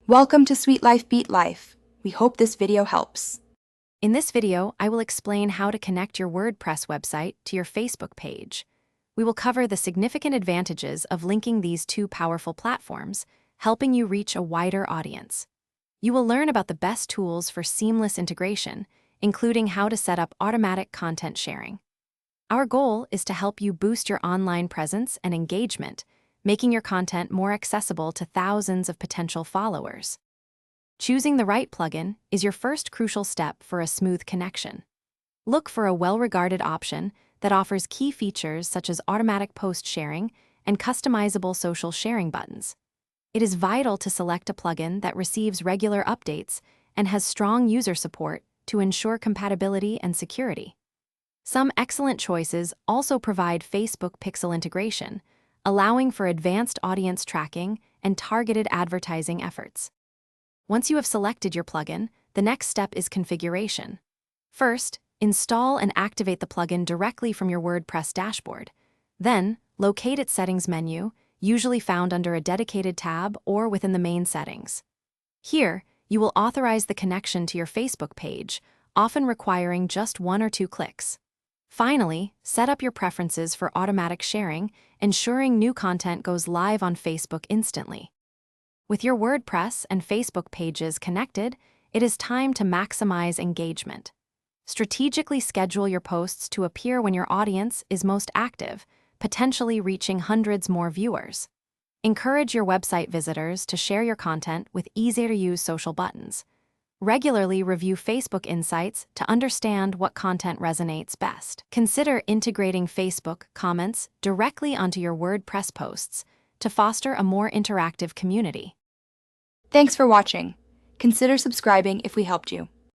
Welcome to Sweet Life Beat Life. We hope this video helps. In this video, I will explain how to connect your WordPress website to your Facebook page. We will cover the significant advantages of linking these two powerful platforms, helping you reach a wider audience. You will learn about the best tools for seamless integration, including how to set up automatic content sharing. Our goal is to help you boost your online presence and engagement, making your content more accessible to thousands of potential followers. Choosing the right plugin is your first crucial step for a smooth connection. Look for a well-regarded option that offers key features such as automatic post sharing and customizable social sharing buttons. It is vital to select a plugin that receives regular updates and has strong user support to ensure compatibility and security. Some excellent choices also provide Facebook pixel integration, allowing for advanced audience tracking and targeted advertising efforts. Once you have selected your plugin, the next step is configuration. First, install and activate the plugin directly from your WordPress dashboard. Then, locate its settings menu, usually found under a dedicated tab or within the main settings. Here, you will authorize the connection to your Facebook page, often requiring just 1 or 2 clicks. Finally, set up your preferences for automatic sharing, ensuring new content goes live on Facebook instantly. With your WordPress and Facebook pages connected, it is time to maximize engagement. Strategically schedule your posts to appear when your audience is most active, potentially reaching hundreds more viewers. Encourage your website visitors to share your content with easy-to-use social buttons. Regularly review Facebook Insights to understand what content resonates best. Consider integrating Facebook comments directly onto your WordPress posts to foster a more interactive community. Thanks for watching. Consider subscribing if we helped you.